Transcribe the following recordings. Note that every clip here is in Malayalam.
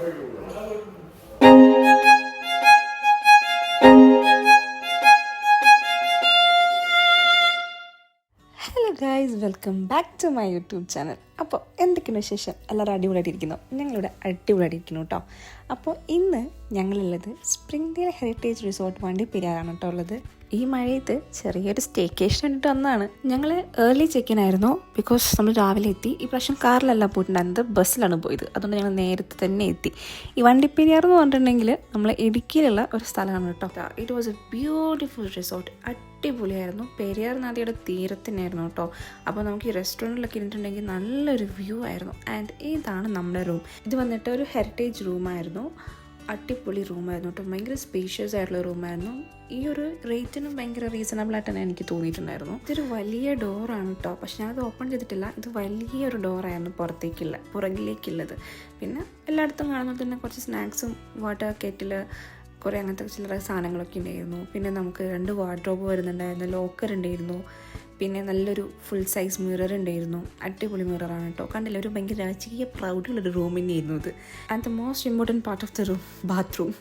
Hello guys, welcome back to my YouTube channel. അപ്പോൾ എന്തൊക്കെയാണ് വിശേഷം? എല്ലാവരും അടിപൊളിയായിട്ടിരിക്കുന്നു. ഞങ്ങളിവിടെ അടിപൊളിയായിട്ടിരിക്കുന്നു കേട്ടോ. അപ്പോൾ ഇന്ന് ഞങ്ങളുള്ളത് സ്പ്രിംഗ്ഡേൽ ഹെറിറ്റേജ് റിസോർട്ട് വണ്ടിപ്പെരിയാറാണ് കേട്ടോ ഉള്ളത്. ഈ മഴയത്ത് ചെറിയൊരു സ്റ്റേക്കേഷൻ കണ്ടിട്ട് വന്നതാണ്. ഞങ്ങൾ ഏർലി ചെക്കിൻ ആയിരുന്നു, ബിക്കോസ് നമ്മൾ രാവിലെ എത്തി. ഈ പ്രാവശ്യം കാറിലല്ല പോയിട്ടുണ്ടായിരുന്നത്, ബസ്സിലാണ് പോയത്. അതുകൊണ്ട് ഞങ്ങൾ നേരത്തെ തന്നെ എത്തി. ഈ വണ്ടിപ്പെരിയാർ എന്ന് പറഞ്ഞിട്ടുണ്ടെങ്കിൽ നമ്മൾ ഇടുക്കിയിലുള്ള ഒരു സ്ഥലമാണ് കേട്ടോ. It was A beautiful resort. അടിപൊളിയായിരുന്നു. പെരിയാർ നദിയുടെ തീരത്തന്നെയായിരുന്നു കേട്ടോ. അപ്പോൾ നമുക്ക് ഈ റെസ്റ്റോറൻറ്റിലൊക്കെ ഇരുന്നിട്ടുണ്ടെങ്കിൽ നല്ലൊരു വ്യൂ ആയിരുന്നു. ആൻഡ് ഇതാണ് നമ്മുടെ റൂം. ഇത് വന്നിട്ട് ഒരു ഹെറിറ്റേജ് റൂമായിരുന്നു. അടിപൊളി റൂമായിരുന്നു കേട്ടോ. ഭയങ്കര സ്പേഷ്യസ് ആയിട്ടുള്ള റൂമായിരുന്നു. ഈ ഒരു റേറ്റിനും ഭയങ്കര റീസണബിൾ ആയിട്ട് തന്നെ എനിക്ക് തോന്നിയിട്ടുണ്ടായിരുന്നു. ഇതൊരു വലിയ ഡോറാണ് കേട്ടോ, പക്ഷെ ഞാനത് ഓപ്പൺ ചെയ്തിട്ടില്ല. ഇത് വലിയൊരു ഡോറായിരുന്നു പുറകിലേക്കുള്ളത്. പിന്നെ എല്ലായിടത്തും കാണുമ്പോൾ തന്നെ കുറച്ച് സ്നാക്സും വാട്ടർ കെറ്റിൽ, കുറേ അങ്ങനത്തെ ചില സാധനങ്ങളൊക്കെ ഉണ്ടായിരുന്നു. പിന്നെ നമുക്ക് 2 വാർഡ്രോബ് വരുന്നുണ്ടായിരുന്നു, ലോക്കർ ഉണ്ടായിരുന്നു, പിന്നെ നല്ലൊരു ഫുൾ സൈസ് മിറർ ഉണ്ടായിരുന്നു. അടിപൊളി മിററാണ് കേട്ടോ. കണ്ടില്ല, ഒരു ഭയങ്കര രാജകീയ പ്രൗഡുള്ളൊരു റൂം തന്നെയായിരുന്നു ഇത്. And the most important part of the room, bathroom.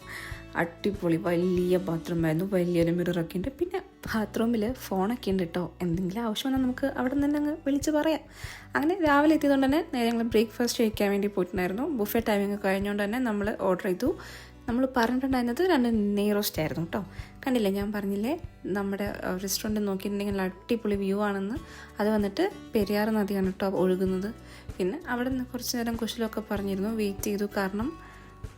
അടിപൊളി വലിയ ബാത്റൂം ആയിരുന്നു, വലിയൊരു മിററൊക്കെ ഉണ്ട്. പിന്നെ ബാത്റൂമിൽ ഫോണൊക്കെ ഉണ്ട് കേട്ടോ. എന്തെങ്കിലും ആവശ്യം വന്നാൽ നമുക്ക് അവിടെ നിന്ന് തന്നെ അങ്ങ് വിളിച്ച് പറയാം. അങ്ങനെ രാവിലെ എത്തിയതുകൊണ്ട് തന്നെ നേരെ ഞങ്ങൾ ബ്രേക്ക്ഫാസ്റ്റ് കഴിക്കാൻ വേണ്ടി പോയിട്ടുണ്ടായിരുന്നു. ബുഫേ ടൈമിങ് കഴിഞ്ഞുകൊണ്ട് തന്നെ നമ്മൾ ഓർഡർ ചെയ്തു. നമ്മൾ പറഞ്ഞിട്ടുണ്ടായിരുന്നത് 2 നെയ് റോസ്റ്റ് ആയിരുന്നു കേട്ടോ. കണ്ടില്ലേ, ഞാൻ പറഞ്ഞില്ലേ നമ്മുടെ റെസ്റ്റോറൻറ്റ് നോക്കിയിട്ടുണ്ടെങ്കിൽ അടിപൊളി വ്യൂ ആണെന്ന്. അത് വന്നിട്ട് പെരിയാർ നദിയാണ് കേട്ടോ ഒഴുകുന്നത്. പിന്നെ അവിടെ നിന്ന് കുറച്ച് നേരം കുശലമൊക്കെ പറഞ്ഞിരുന്നു. വെയിറ്റ് ചെയ്തു, കാരണം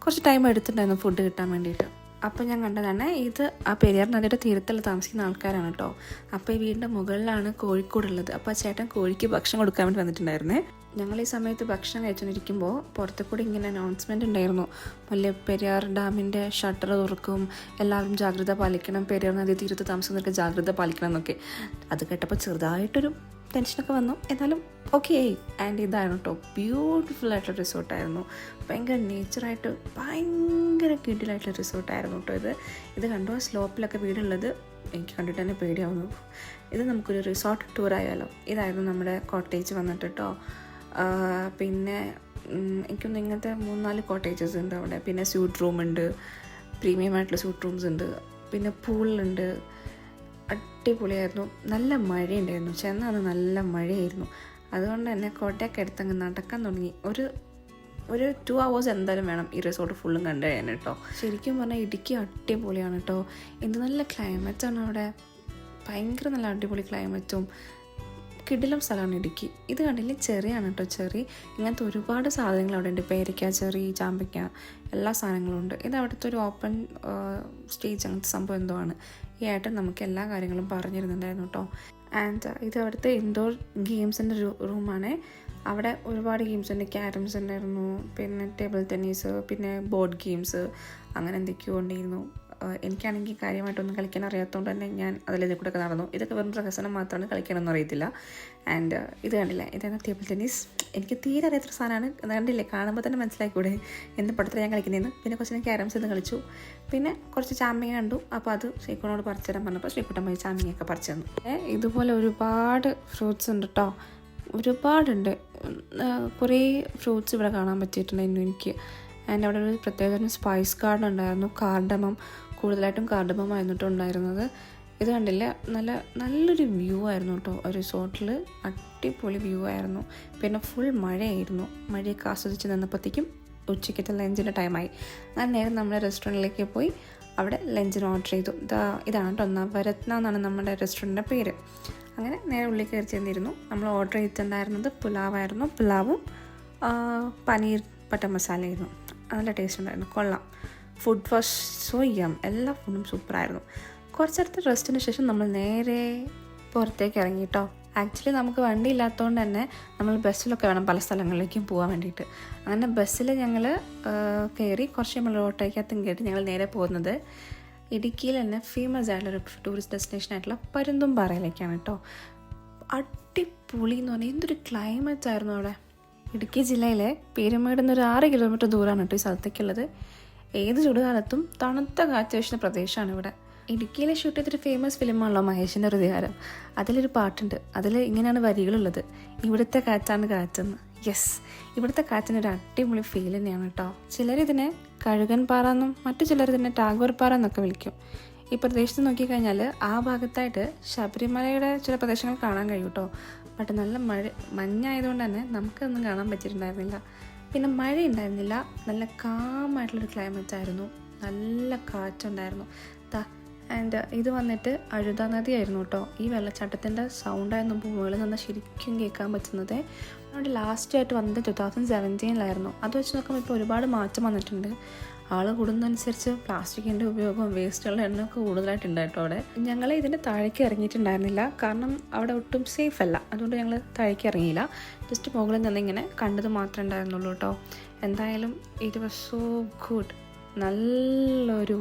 കുറച്ച് ടൈം എടുത്തിട്ടുണ്ടായിരുന്നു ഫുഡ് കിട്ടാൻ വേണ്ടിയിട്ട്. അപ്പോൾ ഞാൻ കണ്ടതാണ്, ഇത് ആ പെരിയാർ നദിയുടെ തീരത്തിൽ താമസിക്കുന്ന ആൾക്കാരാണ് കേട്ടോ. അപ്പോൾ ഈ വീടിൻ്റെ മുകളിലാണ് കോഴിക്കോടുള്ളത്. അപ്പോൾ ആ ചേട്ടൻ കോഴിക്ക് ഭക്ഷണം കൊടുക്കാൻ വേണ്ടി വന്നിട്ടുണ്ടായിരുന്നേ. ഞങ്ങൾ ഈ സമയത്ത് ഭക്ഷണം കഴിച്ചുകൊണ്ടിരിക്കുമ്പോൾ പുറത്തു കൂടി ഇങ്ങനെ അനൗൺസ്മെൻറ്റ് ഉണ്ടായിരുന്നു. പെരിയാർ ഡാമിൻ്റെ ഷട്ടർ തുറക്കും, എല്ലാവരും ജാഗ്രത പാലിക്കണം, പെരിയാർ നദി തീരത്ത് താമസിക്കുന്നവർക്ക് ജാഗ്രത പാലിക്കണം എന്നൊക്കെ. അത് കേട്ടപ്പോൾ ചെറുതായിട്ടൊരു ടെൻഷനൊക്കെ വന്നു. എന്നാലും ഓക്കെ ആയി. ആൻഡ് ഇതായിരുന്നു കേട്ടോ, ബ്യൂട്ടിഫുൾ ആയിട്ടുള്ള റിസോർട്ടായിരുന്നു. ഭയങ്കര നേച്ചറായിട്ട് ഭയങ്കര കിടിലായിട്ടുള്ള റിസോർട്ടായിരുന്നു കേട്ടോ. ഇത് കണ്ടോ, സ്ലോപ്പിലൊക്കെ വീടുള്ളത്. എനിക്ക് കണ്ടിട്ട് തന്നെ പേടിയാവുന്നു. ഇത് നമുക്കൊരു റിസോർട്ട് ടൂർ ആയാലോ. ഇതായിരുന്നു നമ്മുടെ കോട്ടേജ് വന്നിട്ട് കേട്ടോ. പിന്നെ എനിക്കൊന്ന് ഇങ്ങനത്തെ 3-4 കോട്ടേജസ് ഉണ്ട് അവിടെ. പിന്നെ സ്യൂട്ട് റൂമുണ്ട്, പ്രീമിയം ആയിട്ടുള്ള സ്യൂട്ട് റൂംസ് ഉണ്ട്, പിന്നെ പൂളുണ്ട്. അടിപൊളിയായിരുന്നു. നല്ല മഴയുണ്ടായിരുന്നു, ചെന്നാണ് നല്ല മഴയായിരുന്നു. അതുകൊണ്ട് തന്നെ കോട്ടയൊക്കെ എടുത്തങ്ങ് നടക്കാൻ തുടങ്ങി. ഒരു 2 hours എന്തായാലും വേണം ഈ റിസോർട്ട് ഫുള്ളും കണ്ടു കഴിയാൻ കേട്ടോ. ശരിക്കും പറഞ്ഞാൽ ഇടുക്കി അടിപൊളിയാണ് കേട്ടോ. എന്ത് നല്ല ക്ലൈമറ്റാണ് അവിടെ. ഭയങ്കര നല്ല അടിപൊളി ക്ലൈമറ്റും കിടിലം സ്ഥലമാണ് ഇടുക്കി. ഇത് കണ്ടില്ലേ, ചെറിയാണ് കേട്ടോ. ചെറി ഇങ്ങനത്തെ ഒരുപാട് സാധനങ്ങൾ അവിടെ ഉണ്ട്. പേരയ്ക്ക, ചെറി, ചാമ്പയ്ക്ക, എല്ലാ സാധനങ്ങളും ഉണ്ട്. ഇത് അവിടുത്തെ ഒരു ഓപ്പൺ സ്റ്റേജ് അങ്ങനത്തെ സംഭവം എന്തോ ആണ്. ഈ ഏട്ടൻ നമുക്ക് എല്ലാ കാര്യങ്ങളും പറഞ്ഞിരുന്നുണ്ടായിരുന്നു കേട്ടോ. ആൻഡ് ഇത് അവിടുത്തെ ഇൻഡോർ ഗെയിംസിൻ്റെ റൂമാണ്. അവിടെ ഒരുപാട് ഗെയിംസ് ഉണ്ട്. ക്യാരംസ് ഉണ്ടായിരുന്നു, പിന്നെ ടേബിൾ ടെന്നീസ്, പിന്നെ ബോർഡ് ഗെയിംസ്, അങ്ങനെ എന്തൊക്കെയോ ഉണ്ടായിരുന്നു. എനിക്കാണെങ്കിൽ കാര്യമായിട്ടൊന്നും കളിക്കാൻ അറിയാത്തതുകൊണ്ട് തന്നെ ഞാൻ അതിൽ കൂടെ ഒക്കെ നടന്നു. ഇതൊക്കെ വെറും പ്രഹസനം മാത്രമാണ്, കളിക്കാനൊന്നും അറിയത്തില്ല. ആൻഡ് ഇത് കണ്ടില്ലേ, ഇതാണ് ടേബിൾ ടെന്നീസ്. എനിക്ക് തീരെ അറിയാത്തൊരു സാധനമാണ്. അത് കണ്ടില്ലേ, കാണുമ്പോൾ തന്നെ മനസ്സിലാക്കൂടെ എന്ത് പടത്തിൽ ഞാൻ കളിക്കുന്നതെന്ന്. പിന്നെ കുറച്ച് ക്യാരംസ് എന്ന് കളിച്ചു. പിന്നെ കുറച്ച് ചാമ്പിങ്ങ കണ്ടു. അപ്പോൾ അത് ശ്രീക്കുട്ടനോട് പറിച്ചു തരാൻ പറഞ്ഞപ്പോൾ ശ്രീക്കുട്ടൻ പോയി ചാമ്പിങ്ങയൊക്കെ പറിച്ചു തന്നു. ഇതുപോലെ ഒരുപാട് ഫ്രൂട്ട്സ് ഉണ്ട് കേട്ടോ, ഒരുപാടുണ്ട്. കുറേ ഫ്രൂട്ട്സ് ഇവിടെ കാണാൻ പറ്റിയിട്ടുണ്ടായിരുന്നു എനിക്ക്. ആൻഡ് അവിടെ ഒരു പ്രത്യേക സ്പൈസ് ഗാർഡൻ ഉണ്ടായിരുന്നു. കാർഡമം, കൂടുതലായിട്ടും കാർഡമം ആയിരുന്നു ഉണ്ടായിരുന്നത്. ഇത് കണ്ടില്ല, നല്ലൊരു വ്യൂ ആയിരുന്നു കേട്ടോ. റിസോർട്ടിൽ അടിപൊളി വ്യൂ ആയിരുന്നു. പിന്നെ ഫുൾ മഴയായിരുന്നു. മഴയൊക്കെ ആസ്വദിച്ച് നിന്നപ്പോഴത്തേക്കും ഉച്ചയ്ക്കത്തെ ലഞ്ചിൻ്റെ ടൈമായി. അങ്ങനെ നേരെ നമ്മുടെ റെസ്റ്റോറൻറ്റിലേക്ക് പോയി അവിടെ ലഞ്ചിന് ഓർഡർ ചെയ്തു. ഇതാണ് കേട്ടോ, നവരത്ന എന്നാണ് നമ്മുടെ റെസ്റ്റോറൻറ്റിൻ്റെ പേര്. അങ്ങനെ നേരെ ഉള്ളിൽ കയറി ചെന്നിരുന്നു. നമ്മൾ ഓർഡർ ചെയ്തിട്ടുണ്ടായിരുന്നത് പുലാവായിരുന്നു. പുലാവും പനീർ ബട്ടർ മസാലയായിരുന്നു. നല്ല ടേസ്റ്റ് ഉണ്ടായിരുന്നു, കൊള്ളാം. ഫുഡ് വാസ് സോ യം. എല്ലാ ഫുഡും സൂപ്പറായിരുന്നു. കുറച്ചടുത്ത് റെസ്റ്റിന് ശേഷം നമ്മൾ നേരെ പുറത്തേക്ക് ഇറങ്ങി കേട്ടോ. ആക്ച്വലി നമുക്ക് വണ്ടി ഇല്ലാത്തതുകൊണ്ട് തന്നെ നമ്മൾ ബസ്സിലൊക്കെ വേണം പല സ്ഥലങ്ങളിലേക്കും പോകാൻ വേണ്ടിയിട്ട്. അങ്ങനെ ബസ്സിൽ ഞങ്ങൾ കയറി കുറച്ച് നമ്മൾ ഓട്ടോയ്ക്കകത്തും കയറി ഞങ്ങൾ നേരെ പോകുന്നത് ഇടുക്കിയിൽ തന്നെ ഫേമസ് ആയിട്ടുള്ളൊരു ടൂറിസ്റ്റ് ഡെസ്റ്റിനേഷൻ ആയിട്ടുള്ള പരുന്തുംപാറയിലേക്കാണ് കേട്ടോ. അടിപൊളി എന്ന് പറഞ്ഞാൽ എന്തൊരു ക്ലൈമറ്റ് ആയിരുന്നു അവിടെ. ഇടുക്കി ജില്ലയിലെ പീരുമേട് നിന്ന് ഒരു 6 കിലോമീറ്റർ ദൂരമാണ് കേട്ടോ ഈ സ്ഥലത്തേക്കുള്ളത്. ഏത് ചൂടുകാലത്തും തണുത്ത കാറ്റ് വീശുന്ന പ്രദേശമാണ് ഇവിടെ. ഇടുക്കിയിലെ ഷൂട്ട് ചെയ്തൊരു ഫേമസ് ഫിലിമാണല്ലോ മഹേഷിൻ്റെ ഹൃദയഹാരം. അതിലൊരു പാട്ടുണ്ട്, അതിൽ ഇങ്ങനെയാണ് വരികളുള്ളത്: ഇവിടുത്തെ കാറ്റാണ് കാറ്റെന്ന്. യെസ്, ഇവിടുത്തെ കാറ്റിനൊരു അടിപൊളി ഫീൽ തന്നെയാണ് കേട്ടോ. ചിലരിതിനെ കഴുകൻ പാറ എന്നും മറ്റു ചിലരിതിനെ ടാഗോർ പാറ എന്നൊക്കെ വിളിക്കും. ഈ പ്രദേശത്ത് നോക്കിക്കഴിഞ്ഞാൽ ആ ഭാഗത്തായിട്ട് ശബരിമലയുടെ ചില പ്രദേശങ്ങൾ കാണാൻ കഴിയും കേട്ടോ. ബട്ട് നല്ല മഞ്ഞായതുകൊണ്ട് തന്നെ നമുക്കൊന്നും കാണാൻ പറ്റിയിട്ടുണ്ടായിരുന്നില്ല. പിന്നെ മഴ ഉണ്ടായിരുന്നില്ല, നല്ല കാമായിട്ടുള്ളൊരു ക്ലൈമറ്റ് ആയിരുന്നു, നല്ല കാറ്റുണ്ടായിരുന്നു. ആൻഡ് ഇത് വന്നിട്ട് അഴുത നദിയായിരുന്നു കേട്ടോ. ഈ വെള്ളച്ചാട്ടത്തിൻ്റെ സൗണ്ടായിരുന്നു മുകളിൽ നിന്ന് ശരിക്കും കേൾക്കാൻ പറ്റുന്നത്. അതുകൊണ്ട് ലാസ്റ്റായിട്ട് വന്നത് 2017 അത് വെച്ച് നോക്കുമ്പോൾ ഇപ്പോൾ ഒരുപാട് മാറ്റം വന്നിട്ടുണ്ട്. ആൾ കൂടുന്നതനുസരിച്ച് പ്ലാസ്റ്റിക്കിൻ്റെ ഉപയോഗവും വേസ്റ്റുകളുടെ എണ്ണമൊക്കെ കൂടുതലായിട്ടുണ്ട് കേട്ടോ. അവിടെ ഞങ്ങൾ ഇതിൻ്റെ താഴേക്ക് ഇറങ്ങിയിട്ടുണ്ടായിരുന്നില്ല, കാരണം അവിടെ ഒട്ടും സേഫ് അല്ല. അതുകൊണ്ട് ഞങ്ങൾ താഴേക്ക് ഇറങ്ങിയില്ല, ജസ്റ്റ് മുകളിൽ നിന്നിങ്ങനെ കണ്ടത് മാത്രമേ ഉണ്ടായിരുന്നുള്ളൂ കേട്ടോ. എന്തായാലും ഇറ്റ് വാസ് സോ ഗുഡ്. നല്ലൊരു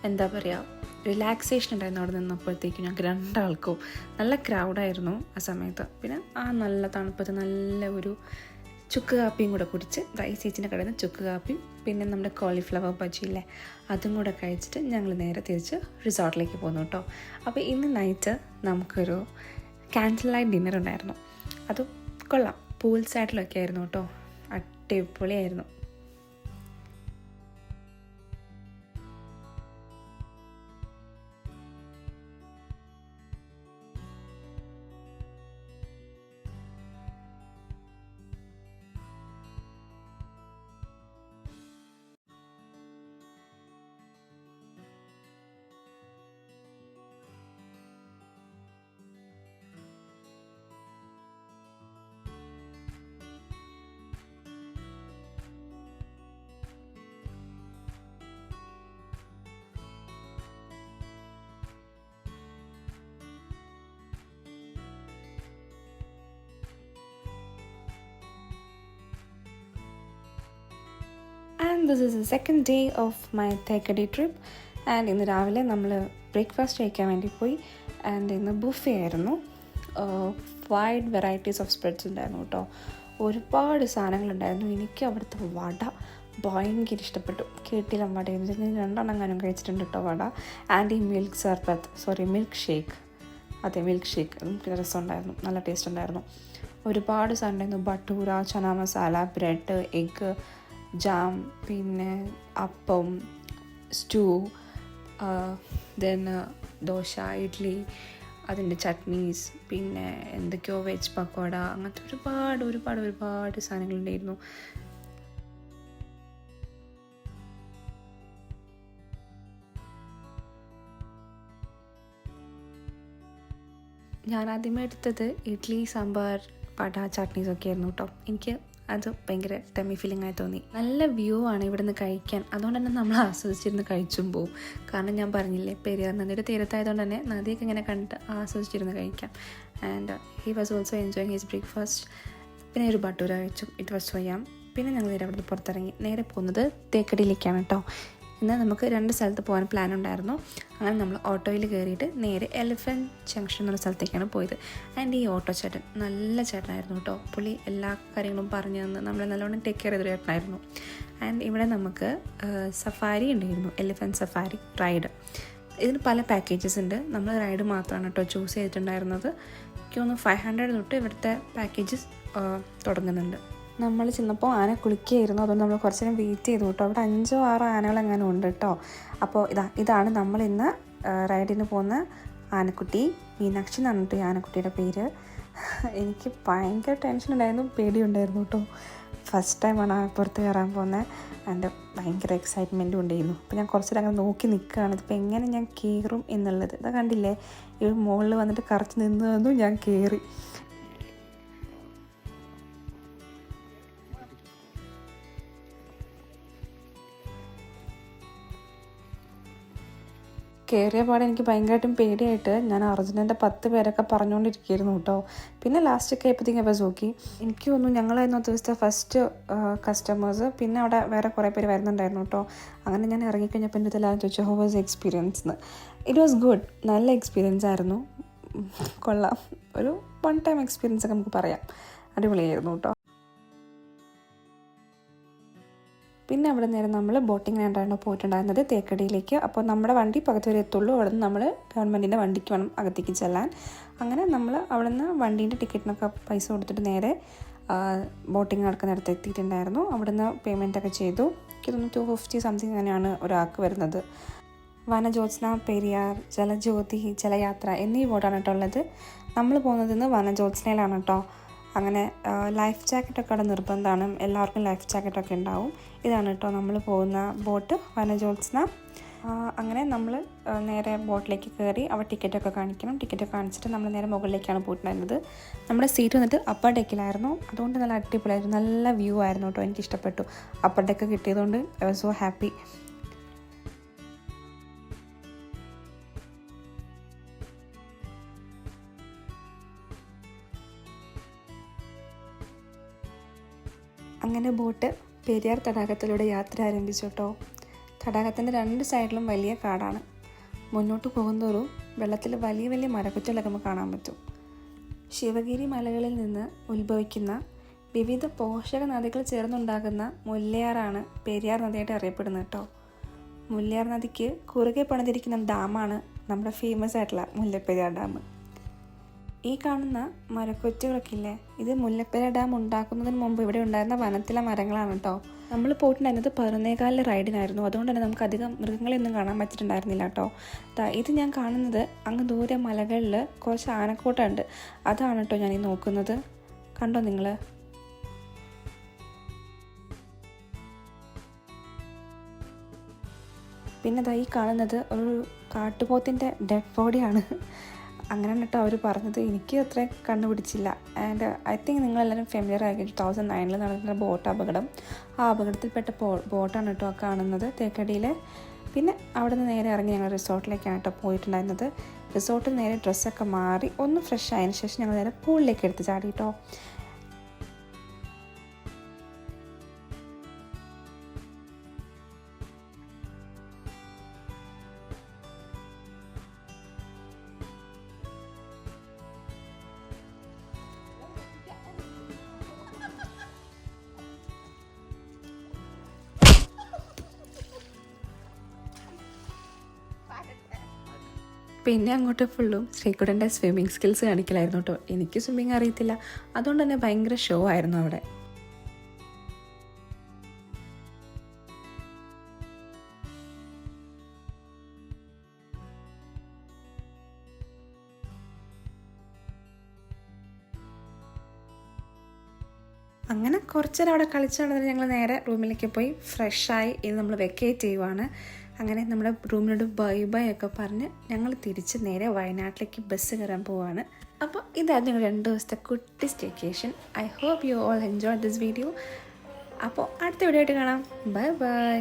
എന്താ പറയുക, റിലാക്സേഷൻ ഉണ്ടായിരുന്നു അവിടെ നിന്നപ്പോഴത്തേക്കും. ഞങ്ങൾക്ക് രണ്ടാൾക്കും നല്ല ക്രൗഡായിരുന്നു ആ സമയത്ത്. പിന്നെ ആ നല്ല തണുപ്പത്ത് നല്ല ഒരു ചുക്ക് കാപ്പിയും കൂടെ കുടിച്ച്, ഈ ചേച്ചിൻ്റെ കടയിൽ നിന്ന് ചുക്ക് കാപ്പിയും പിന്നെ നമ്മുടെ കോളിഫ്ലവർ ബജിയില്ലേ അതും കൂടെ കഴിച്ചിട്ട് ഞങ്ങൾ നേരെ തിരിച്ച് റിസോർട്ടിലേക്ക് പോന്നു കേട്ടോ. അപ്പോൾ ഇന്ന് നൈറ്റ് നമുക്കൊരു ക്യാൻഡിൽ ലൈറ്റ് ഡിന്നർ ഉണ്ടായിരുന്നു. അത് കൊള്ളാം, പൂൾ സൈഡിലൊക്കെ ആയിരുന്നു കേട്ടോ. അടിപൊളിയായിരുന്നു. And this is the second day of my Thekkady trip. And ഇന്ന് രാവിലെ നമ്മൾ ബ്രേക്ക്ഫാസ്റ്റ് കഴിക്കാൻ വേണ്ടി പോയി. ആൻഡ് ഇന്ന് ബുഫേ ആയിരുന്നു. വൈഡ് വെറൈറ്റീസ് ഓഫ് സ്പ്രെഡ്സ് ഉണ്ടായിരുന്നു കേട്ടോ. ഒരുപാട് സാധനങ്ങളുണ്ടായിരുന്നു. എനിക്ക് അവിടുത്തെ വട ഭയങ്കര ഇഷ്ടപ്പെട്ടു. കേട്ടിലം വട ഞാൻ 2 എണ്ണം കഴിച്ചിട്ടുണ്ട് കേട്ടോ വട. ആൻഡ് ഈ മിൽക്ക് ഷേക്ക്, അതെ മിൽക്ക് ഷേക്ക്, നമുക്ക് രസമുണ്ടായിരുന്നു, നല്ല ടേസ്റ്റ് ഉണ്ടായിരുന്നു. ഒരുപാട് സാധനം ഉണ്ടായിരുന്നു: ബട്ടൂര, ചന മസാല, ബ്രെഡ്, എഗ്ഗ്, ജാം, പിന്നെ അപ്പം, സ്റ്റൂ, ദെൻ ദോശ, ഇഡ്ഡലി, അതിൻ്റെ ചട്നീസ്, പിന്നെ എന്തൊക്കെയോ വെജ് പക്കോട, അങ്ങനത്തെ ഒരുപാട് ഒരുപാട് ഒരുപാട് സാധനങ്ങളുണ്ടായിരുന്നു. ഞാൻ ആദ്യമേ എടുത്തത് ഇഡ്ഡലി, സാമ്പാർ, വട, ചട്നീസൊക്കെ ആയിരുന്നു കേട്ടോ. എനിക്ക് അത് ഭയങ്കര ടമ്മി ഫീലിംഗ് ആയി തോന്നി. നല്ല വ്യൂ ആണ് ഇവിടെ നിന്ന് കഴിക്കാൻ, അതുകൊണ്ട് തന്നെ നമ്മൾ ആസ്വദിച്ചിരുന്ന് കഴിച്ചും പോവും. കാരണം ഞാൻ പറഞ്ഞില്ലേ, പെരിയാർ നദിയുടെ തീരത്തായതുകൊണ്ട് തന്നെ നദിയൊക്കെ ഇങ്ങനെ കണ്ട് ആസ്വദിച്ചിരുന്ന് കഴിക്കാം. And he was also enjoying his breakfast. പിന്നെ ഒരു ബട്ടൂര കഴിച്ചു, ഇറ്റ് വാസ് സോയാം. പിന്നെ ഞങ്ങൾ നേരെ അവിടുന്ന് പുറത്തിറങ്ങി നേരെ പോകുന്നത് തേക്കടിയിലേക്കാണ് കേട്ടോ. ഇന്ന് നമുക്ക് 2 സ്ഥലത്ത് പോകാൻ പ്ലാൻ ഉണ്ടായിരുന്നു. അങ്ങനെ നമ്മൾ ഓട്ടോയിൽ കയറിയിട്ട് നേരെ എലിഫൻറ്റ് ജംഗ്ഷൻ എന്നുള്ള സ്ഥലത്തേക്കാണ് പോയത്. ആൻഡ് ഈ ഓട്ടോ ചേട്ടൻ നല്ല ചേട്ടനായിരുന്നു കേട്ടോ. പുള്ളി എല്ലാ കാര്യങ്ങളും പറഞ്ഞു തന്ന് നമ്മളെ നല്ലോണം ടേക്ക് കെയർ ചെയ്തൊരു ചേട്ടനായിരുന്നു. ആൻഡ് ഇവിടെ നമുക്ക് സഫാരി ഉണ്ടായിരുന്നു, എലിഫൻറ്റ് സഫാരി റൈഡ്. ഇതിന് പല പാക്കേജസ് ഉണ്ട്. നമ്മൾ റൈഡ് മാത്രമാണ് കേട്ടോ ചൂസ് ചെയ്തിട്ടുണ്ടായിരുന്നത്. എനിക്ക് തോന്നുന്നു 500 തൊട്ട് ഇവിടുത്തെ പാക്കേജസ് തുടങ്ങുന്നുണ്ട്. നമ്മൾ ചെന്നപ്പോൾ ആന കുളിക്കുകയായിരുന്നു, അതുകൊണ്ട് നമ്മൾ കുറച്ച് നേരം വെയിറ്റ് ചെയ്തു കേട്ടോ. അവിടെ 5-6 ആനകളെങ്ങാനും ഉണ്ട് കേട്ടോ. അപ്പോൾ ഇതാണ് നമ്മൾ ഇന്ന് റൈഡിന് പോകുന്ന ആനക്കുട്ടി. മീനാക്ഷി എന്നാണ് കേട്ടോ ഈ ആനക്കുട്ടിയുടെ പേര്. എനിക്ക് ഭയങ്കര ടെൻഷൻ ഉണ്ടായിരുന്നു, പേടിയുണ്ടായിരുന്നു കേട്ടോ. ഫസ്റ്റ് ടൈമാണ് പുറത്ത് കയറാൻ പോകുന്നത്. എൻ്റെ ഭയങ്കര എക്സൈറ്റ്മെൻറ്റും ഉണ്ടായിരുന്നു. അപ്പോൾ ഞാൻ കുറച്ച് അങ്ങനെ നോക്കി നിൽക്കുകയാണ്, ഇതിപ്പോൾ എങ്ങനെ ഞാൻ കയറും എന്നുള്ളത്. ഇത് കണ്ടില്ലേ, ഈ മുകളിൽ വന്നിട്ട് കറച്ച് നിന്ന് തന്നു, ഞാൻ കയറി. കയറിയ പാടെ എനിക്ക് ഭയങ്കരമായിട്ടും പേടിയായിട്ട് ഞാൻ അർജുനൻ്റെ 10 പേരൊക്കെ പറഞ്ഞുകൊണ്ടിരിക്കുകയായിരുന്നു കേട്ടോ. പിന്നെ ലാസ്റ്റൊക്കെ ആയപ്പോഴത്തേക്കും ബസ് നോക്കി. എനിക്ക് തോന്നുന്നു ഞങ്ങളായിരുന്നു ദിവസത്തെ ഫസ്റ്റ് കസ്റ്റമേഴ്സ്. പിന്നെ അവിടെ വേറെ കുറേ പേര് വരുന്നുണ്ടായിരുന്നു കേട്ടോ. അങ്ങനെ ഞാൻ ഇറങ്ങിക്കഴിഞ്ഞപ്പോൾ എൻ്റെ എല്ലാവരും ചോദിച്ചു ഹൗ വാസ് എക്സ്പീരിയൻസ് എന്ന്. ഇറ്റ് വാസ് ഗുഡ്, നല്ല എക്സ്പീരിയൻസ് ആയിരുന്നു, കൊള്ളാം. ഒരു 1 ടൈം എക്സ്പീരിയൻസ് ഒക്കെ നമുക്ക് പറയാം. അടിപൊളിയായിരുന്നു കേട്ടോ. പിന്നെ അവിടെ നേരെ നമ്മൾ ബോട്ടിങ്ങിനായിട്ടാണ് പോയിട്ടുണ്ടായിരുന്നത് തേക്കടിയിലേക്ക്. അപ്പോൾ നമ്മുടെ വണ്ടി പകുതി വരെ എത്തുള്ളൂ. അവിടെ നിന്ന് നമ്മൾ ഗവൺമെൻറ്റിൻ്റെ വണ്ടിക്ക് വേണം അകത്തേക്ക് ചെല്ലാൻ. അങ്ങനെ നമ്മൾ അവിടെ നിന്ന് വണ്ടീൻ്റെ ടിക്കറ്റിനൊക്കെ പൈസ കൊടുത്തിട്ട് നേരെ ബോട്ടിങ് നടക്കുന്നിടത്ത് എത്തിയിട്ടുണ്ടായിരുന്നു. അവിടെ നിന്ന് പേയ്മെൻറ്റൊക്കെ ചെയ്തു. എനിക്കൊന്ന് 250 സംതിങ് അങ്ങനെയാണ് ഒരാൾക്ക് വരുന്നത്. വനജ്യോത്സ്ന, പെരിയാർ, ജലജ്യോതി, ജലയാത്ര എന്നീ ബോട്ടാണ് കേട്ടോ ഉള്ളത്. നമ്മൾ പോകുന്നത് വനജ്യോത്സ്നയിലാണ് കേട്ടോ. അങ്ങനെ ലൈഫ് ജാക്കറ്റൊക്കെ അവിടെ നിർബന്ധമാണ്. എല്ലാവർക്കും ലൈഫ് ജാക്കറ്റൊക്കെ ഉണ്ടാവും. ഇതാണ് കേട്ടോ നമ്മൾ പോകുന്ന ബോട്ട്, വനജ്യോത്സ്ന. അങ്ങനെ നമ്മൾ നേരെ ബോട്ടിലേക്ക് കയറി അവിടെ ടിക്കറ്റൊക്കെ കാണിക്കണം. ടിക്കറ്റൊക്കെ കാണിച്ചിട്ട് നമ്മൾ നേരെ മുകളിലേക്കാണ് പോയിട്ടുണ്ടായിരുന്നത്. നമ്മുടെ സീറ്റ് വന്നിട്ട് അപ്പർ ഡെക്കിലായിരുന്നു. അതുകൊണ്ട് നല്ല അടിപൊളിയായിരുന്നു. നല്ല വ്യൂ ആയിരുന്നു കേട്ടോ. എനിക്കിഷ്ടപ്പെട്ടു. അപ്പർ ഡെക്ക് കിട്ടിയതുകൊണ്ട് ഐ വാസ് സോ ഹാപ്പി. അങ്ങനെ ബോട്ട് പെരിയാർ തടാകത്തിലൂടെ യാത്ര ആരംഭിച്ചു കേട്ടോ. തടാകത്തിൻ്റെ 2 സൈഡിലും വലിയ കാടാണ്. മുന്നോട്ട് പോകുന്തോറും വെള്ളത്തിൽ വലിയ വലിയ മരക്കുറ്റികളൊക്കെ നമുക്ക് കാണാൻ പറ്റും. ശിവഗിരി മലകളിൽ നിന്ന് ഉത്ഭവിക്കുന്ന വിവിധ പോഷക നദികൾ ചേർന്നുണ്ടാകുന്ന മുല്ലയാറാണ് പെരിയാർ നദിയായിട്ട് അറിയപ്പെടുന്നത് കേട്ടോ. മുല്ലയാർ നദിക്ക് കുറുകെ പണിതിരിക്കുന്ന ഡാമാണ് നമ്മുടെ ഫേമസ് ആയിട്ടുള്ള മുല്ലപ്പെരിയാർ ഡാം. ഈ കാണുന്ന മരക്കൊച്ചുകളൊക്കെ ഇല്ലേ, ഇത് മുല്ലപ്പെരിയാർ ഡാം ഉണ്ടാക്കുന്നതിന് മുമ്പ് ഇവിടെ ഉണ്ടായിരുന്ന വനത്തിലെ മരങ്ങളാണ് കേട്ടോ. നമ്മൾ പോയിട്ടുണ്ടായിരുന്നത് 11 റൈഡിനായിരുന്നു. അതുകൊണ്ട് തന്നെ നമുക്ക് അധികം മൃഗങ്ങളെയൊന്നും കാണാൻ പറ്റിയിട്ടുണ്ടായിരുന്നില്ല കേട്ടോ. ഇത് ഞാൻ കാണുന്നത് അങ്ങ് ദൂരെ മലകളിൽ കുറച്ച് ആനക്കൂട്ടമുണ്ട്. അതാണ് കേട്ടോ ഞാൻ ഈ നോക്കുന്നത്. കണ്ടോ നിങ്ങൾ? പിന്നെ ഈ കാണുന്നത് ഒരു കാട്ടുപോത്തിൻ്റെ ഡെഡ് ബോഡിയാണ്. അങ്ങനെയാണ് കേട്ടോ അവർ പറഞ്ഞത്. എനിക്ക് അത്ര കണ്ടുപിടിച്ചില്ല. ആൻഡ് ഐ തിങ്ക് നിങ്ങളെല്ലാവരും ഫെമിലിയർ ആയിരിക്കും. 2009 നടക്കുന്ന ബോട്ട് അപകടം. ആ അപകടത്തിൽപ്പെട്ട ബോട്ടാണ് കേട്ടോ കാണുന്നത് തേക്കടിയിൽ. പിന്നെ അവിടെ നിന്ന് നേരെ ഇറങ്ങി ഞങ്ങൾ റിസോർട്ടിലേക്കാണ് കേട്ടോ പോയിട്ടുണ്ടായിരുന്നത്. റിസോർട്ടിൽ നേരെ ഡ്രസ്സൊക്കെ മാറി ഒന്ന് ഫ്രഷ് ആയതിനു ശേഷം ഞങ്ങൾ നേരെ പൂളിലേക്ക് എടുത്ത് ചാടി കേട്ടോ. പിന്നെ അങ്ങോട്ട് ഫുള്ളും ശ്രീകുട്ടൻ്റെ സ്വിമ്മിങ് സ്കിൽസ് കാണിക്കലായിരുന്നു കേട്ടോ. എനിക്ക് സ്വിമ്മിങ് അറിയത്തില്ല. അതുകൊണ്ട് തന്നെ ഭയങ്കര ഷോ ആയിരുന്നു അവിടെ. അങ്ങനെ കുറച്ച് നേരം അവിടെ കളിച്ച് നടന്നിട്ട് ഞങ്ങൾ നേരെ റൂമിലേക്ക് പോയി ഫ്രഷായി. ഇത് നമ്മൾ വെക്കേറ്റ് ചെയ്യുവാണ്. അങ്ങനെ നമ്മുടെ റൂമിനോട് ബൈ ബൈ ഒക്കെ പറഞ്ഞ് ഞങ്ങൾ തിരിച്ച് നേരെ വയനാട്ടിലേക്ക് ബസ് കയറാൻ പോവാണ്. അപ്പോൾ ഇതായിരുന്നു ഞങ്ങൾ 2 ദിവസത്തെ കുട്ടി staycation. I hope you all enjoy this video. അപ്പോൾ അടുത്ത വീഡിയോ ആയിട്ട് കാണാം. Bye by.